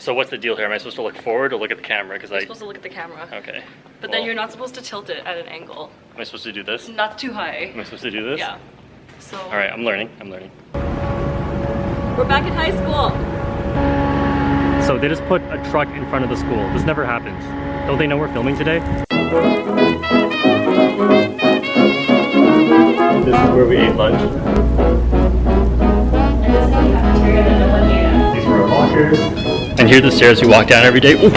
So what's the deal here? Am I supposed to look forward or look at the camera? Because You're supposed to look at the camera. Okay. But then you're not supposed to tilt it at an angle. Am I supposed to do this? Not too high. Am I supposed to do this? Yeah. So. All right, I'm learning. I'm learning. We're back in high school. So they just put a truck in front of the school. This never happens. Don't they know we're filming today? This is where we ate lunch. And this is the cafeteria and the 1 a.m. These were our lockers. And here are the stairs we walk down every day. Ooh.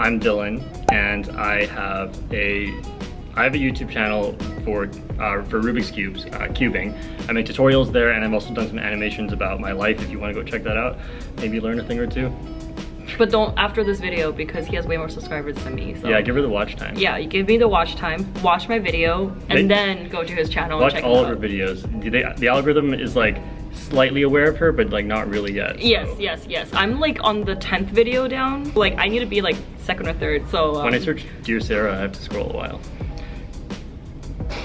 I'm Dylan, and I have a YouTube channel for Rubik's Cubes, cubing. I make tutorials there, and I've also done some animations about my life if you want to go check that out. Maybe learn a thing or two. But don't after this video, because he has way more subscribers than me. So. Yeah, give her the watch time. Yeah, you give me the watch time, watch my video, and then go to his channel and check all of her videos. The algorithm is like slightly aware of her, but like not really yet. So. Yes. I'm like on the 10th video down. Like I need to be like second or third. So when I search Dear Sarah, I have to scroll a while.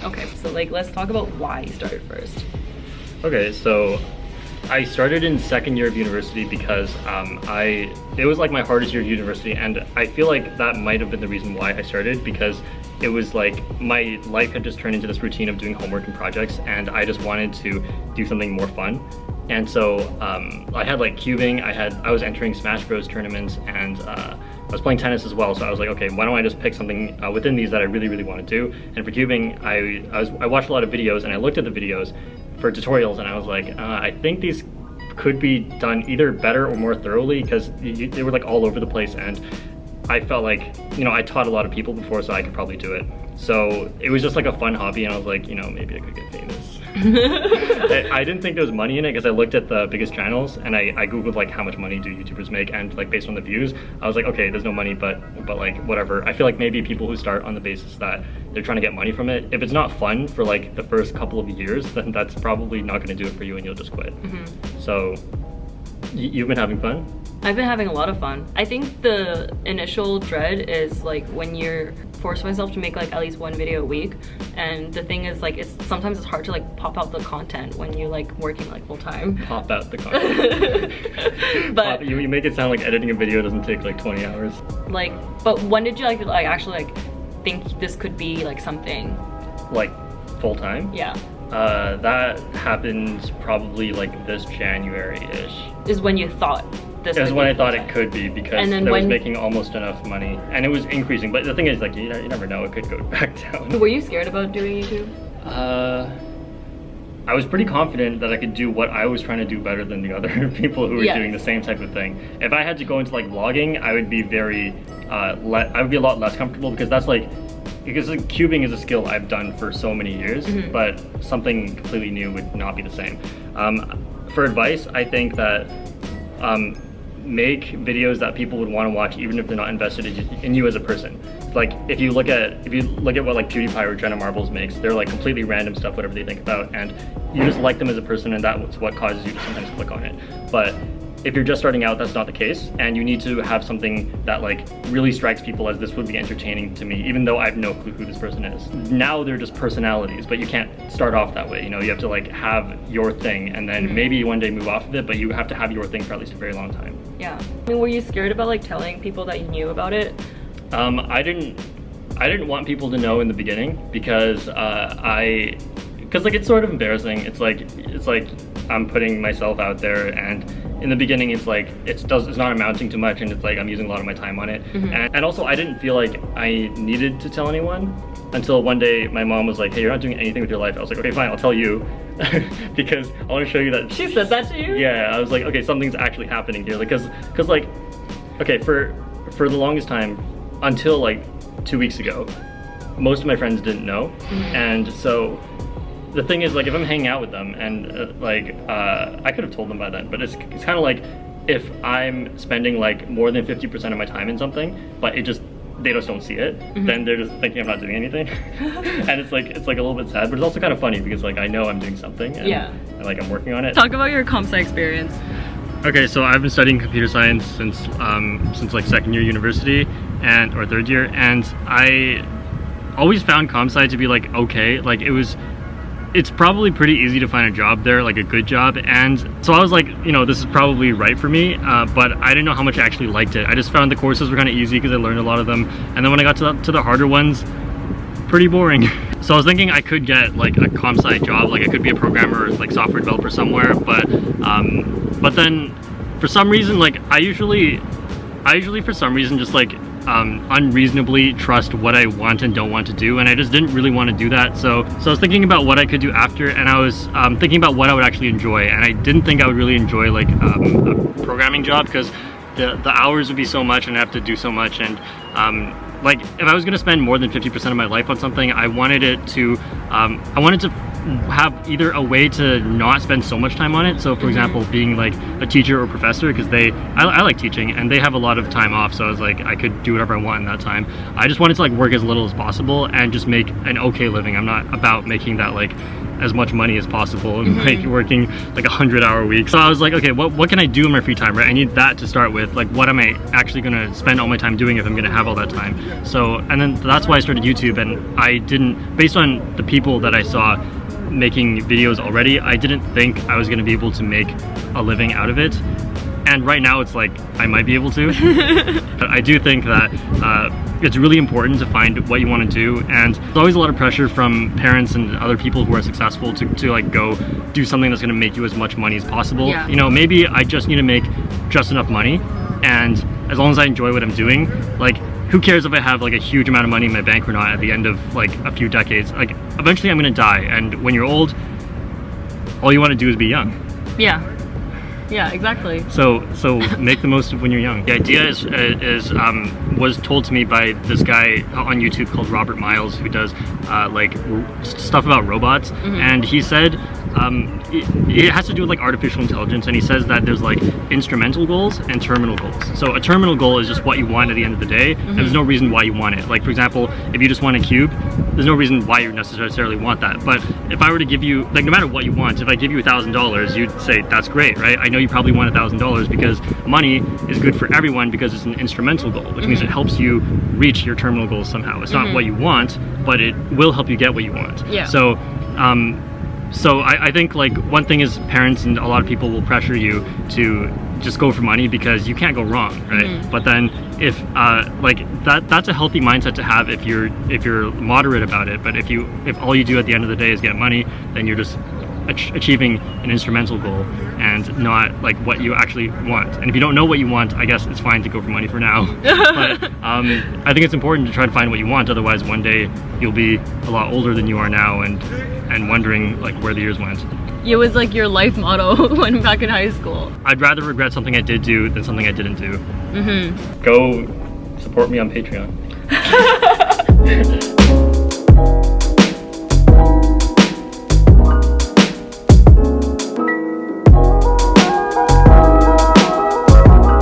Okay, so like let's talk about why you started first. Okay, so I started in second year of university because it was like my hardest year of university, and I feel like that might have been the reason why I started, because it was like my life had just turned into this routine of doing homework and projects, and I just wanted to do something more fun. And so I had like cubing, I was entering Smash Bros tournaments, and I was playing tennis as well. So I was like, okay, why don't I just pick something within these that I really want to do? And for cubing, I watched a lot of videos, and I looked at the videos for tutorials, and I was like, I think these could be done either better or more thoroughly, because they were like all over the place, and I felt like, you know, I taught a lot of people before, so I could probably do it. So it was just like a fun hobby, and I was like, you know, maybe I could get famous. I didn't think there was money in it, because I looked at the biggest channels, and I googled like how much money do YouTubers make, and like based on the views, I was like, okay, there's no money, but like whatever. I feel like maybe people who start on the basis that they're trying to get money from it, if it's not fun for like the first couple of years, then that's probably not going to do it for you, and you'll just quit. So you've been having fun? I've been having a lot of fun. I think the initial dread is like when you're forced myself to make like at least one video a week, and the thing is like sometimes it's hard to like pop out the content when you're like working like full time. Pop out the content. But you make it sound like editing a video doesn't take like 20 hours. Like, but when did you like actually like think this could be like something? Like full time? Yeah. That happened probably like this January-ish. Is when you thought this is when I thought it could be, because I was making almost enough money, and it was increasing. But the thing is, like, you never know, it could go back down. Were you scared about doing YouTube? I was pretty confident that I could do what I was trying to do better than the other people who were doing the same type of thing. If I had to go into like vlogging, I would be I would be a lot less comfortable, because that's like, because like, cubing is a skill I've done for so many years, but something completely new would not be the same. For advice, I think that make videos that people would want to watch, even if they're not invested in you as a person. Like if you look at what like PewDiePie or Jenna Marbles makes, they're like completely random stuff, whatever they think about, and you just like them as a person, and that's what causes you to sometimes click on it. But if you're just starting out, that's not the case, and you need to have something that like really strikes people as this would be entertaining to me, even though I have no clue who this person is. Now they're just personalities, but you can't start off that way. You know, you have to like have your thing, and then maybe one day move off of it, but you have to have your thing for at least a very long time. Yeah. I mean, were you scared about like telling people that you knew about it? I didn't want people to know in the beginning, because like it's sort of embarrassing. It's like I'm putting myself out there, and in the beginning it's like it's not amounting to much, and it's like I'm using a lot of my time on it. And also I didn't feel like I needed to tell anyone until one day my mom was like, hey, you're not doing anything with your life. I was like, okay, fine, I'll tell you. Because I want to show you that. She said that to you? Yeah, I was like, okay, something's actually happening here. Like, cause like, okay, for the longest time, until like 2 weeks ago, most of my friends didn't know. And so the thing is, like, if I'm hanging out with them, and I could have told them by then, but it's kind of like if I'm spending like more than 50% of my time in something, but it just they just don't see it, then they're just thinking I'm not doing anything. And it's like a little bit sad, but it's also kind of funny because like I know I'm doing something and, and like I'm working on it. Talk about your comp sci experience. Okay, so I've been studying computer science since like second year university or third year, and I always found comp sci to be like okay, like it's probably pretty easy to find a job there, like a good job, and so I was like, you know, this is probably right for me, but I didn't know how much I actually liked it. I just found the courses were kind of easy because I learned a lot of them, and then when I got to the harder ones, pretty boring. So I was thinking I could get like a comp sci job, like I could be a programmer or like software developer somewhere, but then for some reason, like I usually for some reason just like unreasonably trust what I want and don't want to do, and I just didn't really want to do that. So I was thinking about what I could do after, and I was thinking about what I would actually enjoy, and I didn't think I would really enjoy like a programming job because the hours would be so much and I have to do so much, and like if I was going to spend more than 50% of my life on something, I wanted to have either a way to not spend so much time on it. So for example, being like a teacher or professor, because I like teaching and they have a lot of time off, so I was like I could do whatever I want in that time. I just wanted to like work as little as possible and just make an okay living. I'm not about making that like as much money as possible and like working like 100-hour weeks. So I was like, okay, what can I do in my free time, right? I need that to start with. Like what am I actually gonna spend all my time doing if I'm gonna have all that time? So, and then that's why I started YouTube, and I didn't, based on the people that I saw making videos already, I didn't think I was going to be able to make a living out of it, and right now it's like I might be able to. But I do think that it's really important to find what you want to do, and there's always a lot of pressure from parents and other people who are successful to like go do something that's going to make you as much money as possible. You know, maybe I just need to make just enough money, and as long as I enjoy what I'm doing, like who cares if I have like a huge amount of money in my bank or not at the end of like a few decades. Like eventually I'm gonna die, and when you're old, all you want to do is be young. Yeah, exactly. So make the most of when you're young. The idea was told to me by this guy on YouTube called Robert Miles, who does like stuff about robots, and he said it has to do with like artificial intelligence, and he says that there's like instrumental goals and terminal goals. So a terminal goal is just what you want at the end of the day, and there's no reason why you want it. Like for example, if you just want a cube, there's no reason why you necessarily want that. But if I were to give you, like no matter what you want, if I give you $1,000, you'd say that's great, right? I know you probably want $1,000 because money is good for everyone because it's an instrumental goal, which means it helps you reach your terminal goals somehow. It's not what you want, but it will help you get what you want. So I think like one thing is parents and a lot of people will pressure you to just go for money because you can't go wrong, right? But then if like that's a healthy mindset to have if you're moderate about it. But if all you do at the end of the day is get money, then you're just achieving an instrumental goal and not like what you actually want. And if you don't know what you want, I guess it's fine to go for money for now. But I think it's important to try to find what you want, otherwise one day you'll be a lot older than you are now and wondering like where the years went. It was like your life motto when back in high school. I'd rather regret something I did do than something I didn't do. Go support me on Patreon.